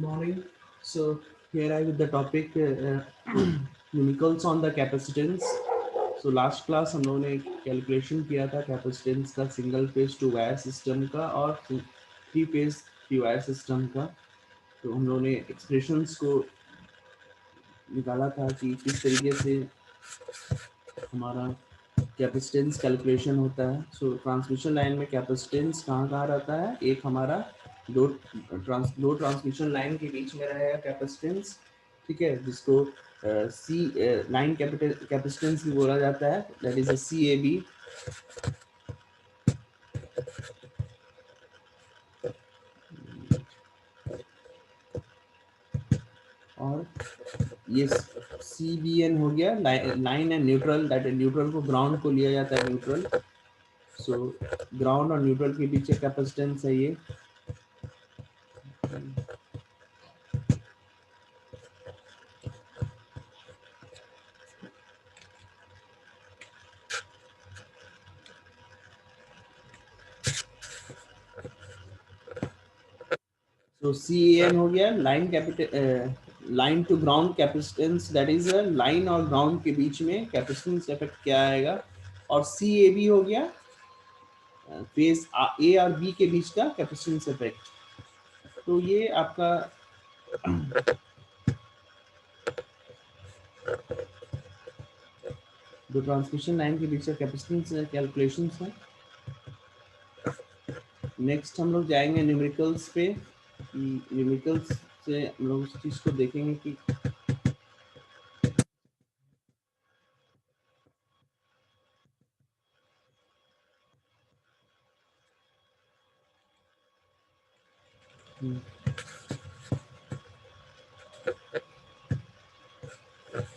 morning. So here I with the topic numericals on the capacitance. So last class हम लोगों ने calculation किया था कैपेसिटेंस का single phase two wire system का और three phase three wire system का। तो हम लोगों ने एक्सप्रेशंस को निकाला था कि किस तरीके से हमारा कैपेसिटेंस कैलकुलेशन होता है। सो ट्रांसमिशन लाइन में कैपेसिटेंस कहाँ कहाँ रहता है, एक हमारा दो ट्रांसमिशन लाइन के बीच में रहेगा कैपेसिटेंस, ठीक है, जिसको सी लाइन कैपेसिटेंस भी बोला जाता है, that is a C A B. और ये सी बी एन हो गया लाइन एंड न्यूट्रल, दैट है न्यूट्रल को ग्राउंड को लिया जाता है न्यूट्रल। सो ग्राउंड और न्यूट्रल के बीच कैपेसिटेंस है ये। So CAN हो गया line capital line to ground capacitance, that is line और ग्राउंड के बीच में कैपेसिटेंस इफेक्ट क्या आएगा। और CAB हो गया फेज ए और बी के बीच का कैपेसिटेंस इफेक्ट। तो ये आपका जो ट्रांसमिशन लाइन के बीच का कैपेसिटेंस कैलकुलेशंस है। नेक्स्ट हम लोग जाएंगे न्यूमेरिकल्स पे। न्यूमेरिकल्स से हम लोग उस चीज़ को देखेंगे कि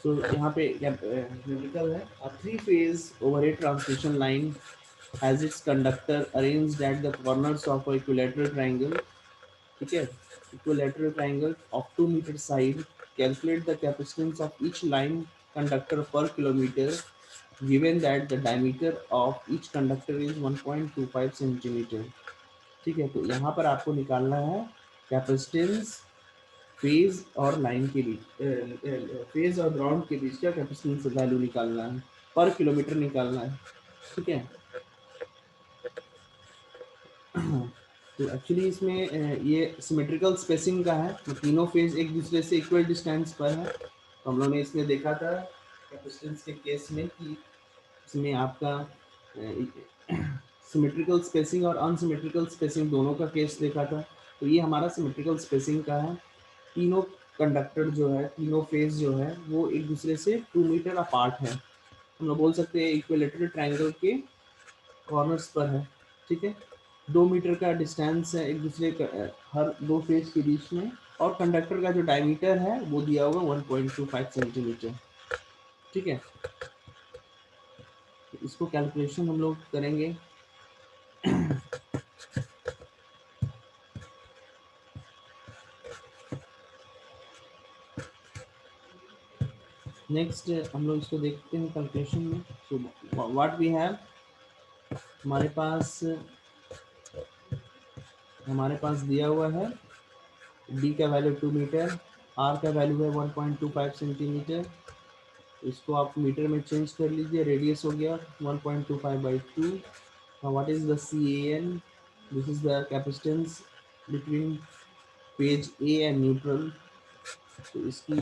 तो यहाँ पे न्यूमेरिकल है, a three phase overhead transmission line has its conductor arranged at the corners of a equilateral triangle, ठीक है, equilateral triangle of 2 meter side. Calculate the capacitance of each line conductor per kilometer given that the diameter of each conductor is 1.25 centimeter, ठीक है। तो यहाँ पर आपको निकालना है कैपेसिटेंस फेज और लाइन के बीच, फेज और ग्राउंड के बीच का कैपेसिटेंस वैल्यू निकालना है, पर किलोमीटर निकालना है, ठीक है। तो एक्चुअली इसमें ये सिमेट्रिकल स्पेसिंग का है, तो तीनों फेज एक दूसरे से इक्वल डिस्टेंस पर है। तो हम लोगों ने इसमें देखा था कैपेसिटेंस के केस में कि इसमें आपका सिमेट्रिकल स्पेसिंग और अनसिमेट्रिकल स्पेसिंग दोनों का केस देखा था। तो ये हमारा सिमेट्रिकल स्पेसिंग का है। तीनों कंडक्टर जो है, तीनों फेज जो है वो एक दूसरे से 2 मीटर अपार्ट है। हम लोग बोल सकते हैं इक्विलेटरल ट्रायंगल के कॉर्नर्स पर है, ठीक है। 2 मीटर का डिस्टेंस है एक दूसरे का हर दो फेज के बीच में। और कंडक्टर का जो डायमीटर है वो दिया होगा 1.25 सेंटीमीटर, ठीक है। तो इसको कैलकुलेशन हम लोग करेंगे। नेक्स्ट हम लोग इसको देखते हैं कैलकुलेशन में। सो व्हाट वी हैव, हमारे पास दिया हुआ है डी का वैल्यू 2 मीटर, आर का वैल्यू है 1.25 सेंटीमीटर। इसको आप मीटर में चेंज कर लीजिए, रेडियस हो गया 1.25/2। What is the CAN, this is the capacitance between page A and neutral. तो इसका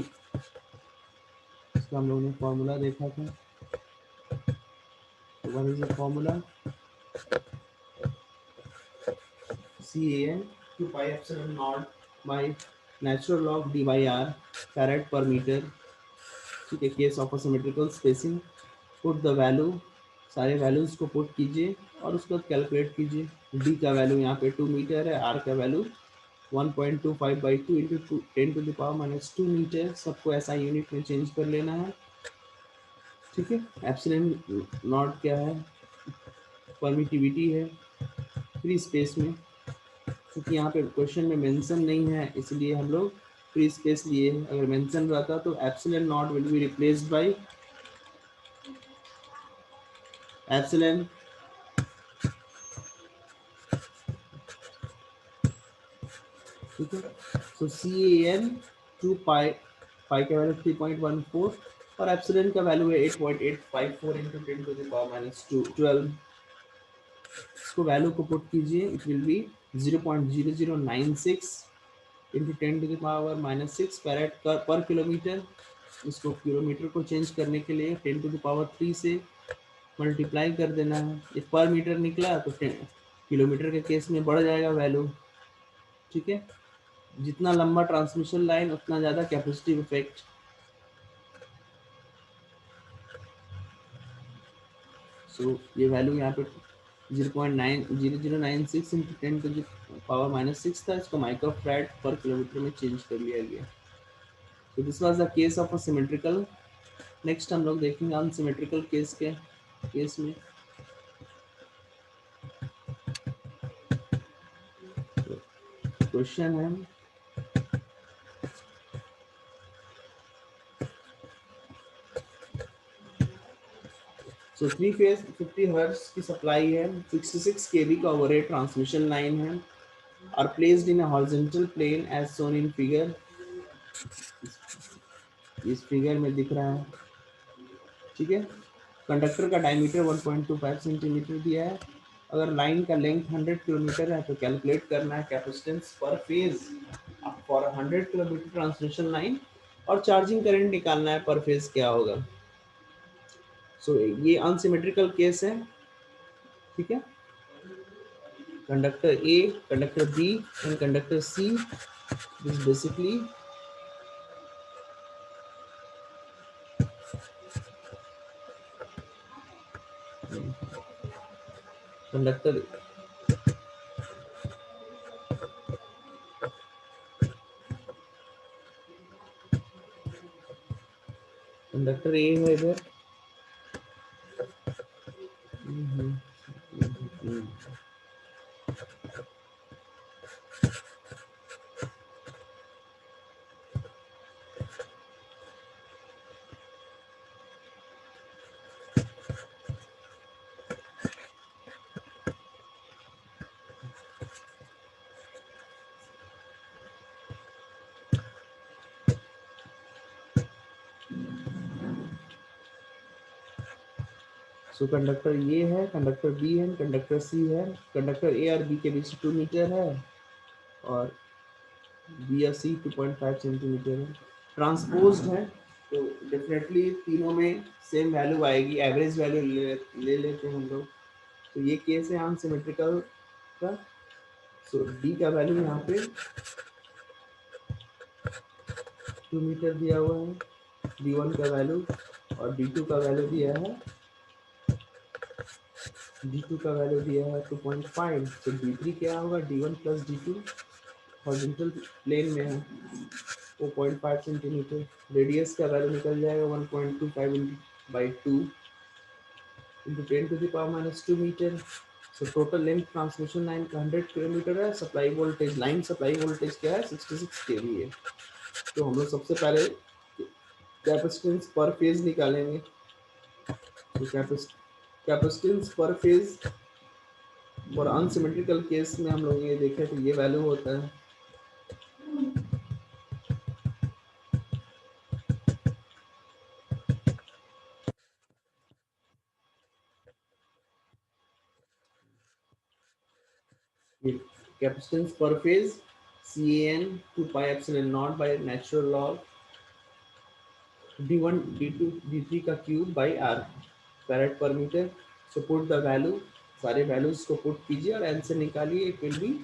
हम लोगों ने फॉर्मूला देखा था। What is the formula, CAN 2 pi epsilon naught by natural log d by r farad per meter, ठीक है। Case of symmetrical spacing, put the value, सारे वैल्यूज को पुट कीजिए और उसको कैलकुलेट कीजिए। डी का वैल्यू यहाँ पे 2 मीटर है, आर का वैल्यू 1.25/2 इंटू 10⁻²मीटर। सबको ऐसा यूनिट में चेंज कर लेना है, ठीक है। एप्सिलॉन नॉट क्या है, परमिटिविटी है फ्री स्पेस में, क्योंकि यहाँ पे क्वेश्चन में मेंशन नहीं है इसलिए हम लोग फ्री स्पेस लिए। अगर मेंशन रहता तो epsilon not will be replaced by epsilon ठीक है। सो CAN 2 पाई, पाई का वैल्यू 3.14 और एप्सिलॉन का वैल्यू है 8.854 into 10 to the power minus 12। इसको वैल्यू को पुट कीजिए, it will be 0.0096 into 10 to the power minus 6 farad per kilometre. इसको किलोमीटर को चेंज करने के लिए 10 टू द पावर 3 से मल्टीप्लाई कर देना है। ये पर मीटर निकला तो 10 किलोमीटर के केस में बढ़ जाएगा वैल्यू। ठीक है, जितना लंबा ट्रांसमिशन लाइन उतना ज़्यादा कैपेसिटिव इफेक्ट। सो ये वैल्यू यहाँ पे 0.9096 into 10 to the power minus 6 था। इसको माइक्रो फैराड पर किलोमीटर में चेंज कर लिया गया। तो this was the case of a symmetrical. Next हम लोग देखेंगे अनसिमेट्रिकल केस के केस में। क्वेश्चन है सो 3 फेज 50 हर्ट्ज की सप्लाई है, 66 केवी का ओवरहेड ट्रांसमिशन लाइन है, are placed in a horizontal plane as shown in figure. इस फिगर में दिख रहा है। ठीक है, कंडक्टर का डायमीटर 1.25 सेंटीमीटर दिया है। अगर लाइन का लेंथ 100 किलोमीटर है तो कैलकुलेट करना है कैपेसिटेंस पर phase for 100 kilometre transmission line, और चार्जिंग करंट निकालना है पर फेज क्या होगा। सो ये अनसिमेट्रिकल केस है। ठीक है, conductor A, conductor B and conductor C. This is basically conductor conductor A है इधर। सो कंडक्टर ये है, कंडक्टर बी है, कंडक्टर सी है। कंडक्टर ए और बी के बीच 2 मीटर है और बी या सी 2.5 सेंटीमीटर है। ट्रांसपोज्ड है तो डेफिनेटली तीनों में सेम वैल्यू आएगी। एवरेज वैल्यू ले लेते हैं हम लोग। तो ये केस है अनसिमेट्रिकल का। सो डी का वैल्यू यहाँ पे 2 मीटर दिया हुआ है, D1 का वैल्यू, और D2 का वैल्यू दिया है, D2 का वैल्यू दिया है 2.5। तो D3 क्या होगा, D1 plus D2 horizontal plane में है 4.5 सेंटीमीटर। रेडियस का वैल्यू निकल जाएगा 1.25 by 2 into 10 to the power minus 2 metre. So total length transmission line का 100 किलोमीटर है। Supply voltage, line supply voltage क्या है, 66 kV है। तो हम लोग सबसे पहले कैपेसिटेंस पर फेज निकालेंगे। तो कैपेसिटेंस पर फेज और अनसिमेट्रिकल केस में हम लोग ये देखें तो ये वैल्यू होता है कैपेसिटेंस पर phase CAN 2 pi epsilon naught by natural log D1 D2 D3 का cube by R farad per metre. So put the value, सारे वैल्यूज को पुट कीजिए और आंसर निकालिए। It will be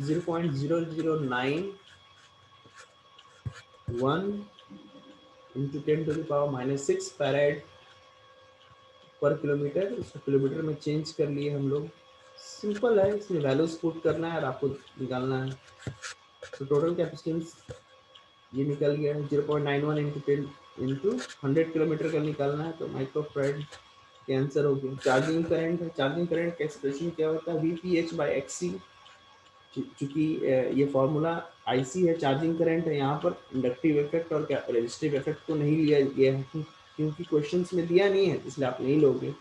0.0091 into 10 to the power minus 6 farad per kilometre. उसको kilometre में change कर लिए हम लोग। सिंपल है, इसमें वैल्यूज पुट करना है और आपको निकालना है। तो टोटल कैपेसिटेंस ये निकल गया है 0.91 इंटू 10 इंटू 100 किलोमीटर का निकालना है। तो माइक्रो फैराड के आंसर हो गया। चार्जिंग करंट है, चार्जिंग करंट का एक्सप्रेशन क्या होता है, VPH बाई XC। चूंकि ये फॉर्मूला IC है, चार्जिंग करंट है, यहाँ पर इंडक्टिव इफेक्ट और रेजिस्टिव इफेक्ट को नहीं लिया गया है क्योंकि क्वेश्चंस में दिया नहीं है, इसलिए आप नहीं लोगे।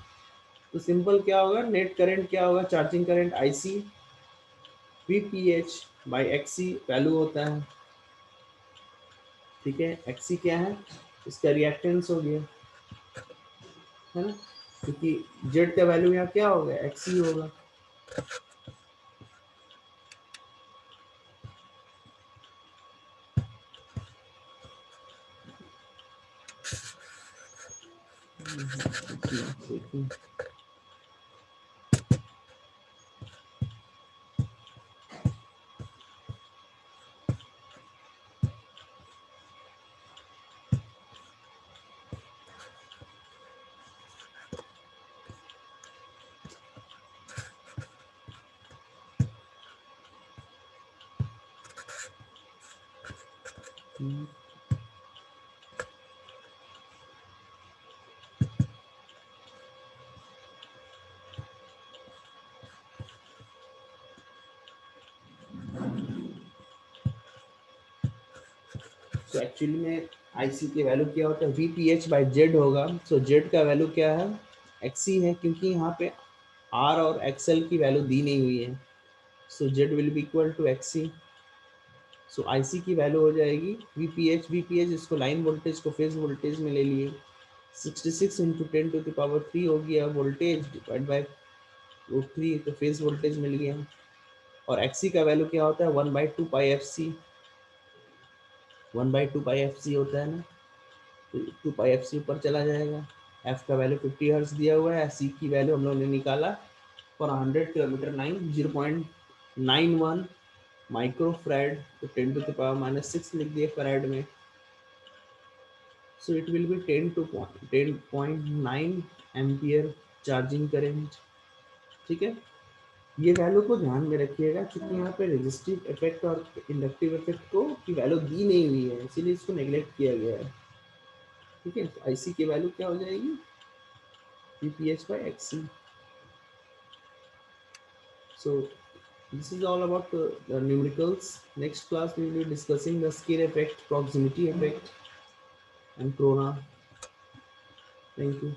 तो सिंपल क्या होगा, नेट करंट क्या होगा, charging current IC, VPH by XC value होता है, ठीक है। एक्सी क्या है, इसका रिएक्टेंस हो गया, है ना, क्योंकि जेड का वैल्यू यहाँ क्या होगा, एक्सी होगा। तो एक्चुअली में आईसी की वैल्यू क्या होता है, वीपीएच बाई जेड होगा। सो जेड का वैल्यू क्या है, एक्सी है, क्योंकि यहाँ पे आर और एक्सएल की वैल्यू दी नहीं हुई है। So Z will be equal to XC. So IC की वैल्यू हो जाएगी वीपीएच, वीपीएच इसको लाइन वोल्टेज को फेज वोल्टेज में ले लिए, 66 इंटू 10⁻³ हो गया वोल्टेज डिवाइड बाई √3, तो फेज वोल्टेज मिल गया। और एक्सी का वैल्यू क्या होता है, 1/2πfc, 1/2πfc होता है ना, तो 2πfc ऊपर चला जाएगा। एफ का वैल्यू 50 हर्ट्ज दिया हुआ है, सी की वैल्यू हम लोगों ने निकाला फॉर 100 किलोमीटर 0.91 माइक्रो फ्रेड, तो 10⁻⁻6 लिख दिए फैराड में। So it will B 10.9 ampere charging current, ठीक है। ये वैल्यू को ध्यान में रखिएगा, क्योंकि यहाँ पे रेजिस्टिव इफेक्ट और इंडक्टिव इफेक्ट को की वैल्यू दी नहीं हुई है, इसीलिए इसको नेग्लेक्ट किया गया है, ठीक है। तो आईसी की वैल्यू क्या हो जाएगी, VPH by XC. So this is all about the numericals. Next class we will be discussing the scale effect, proximity effect, and corona. Thank you.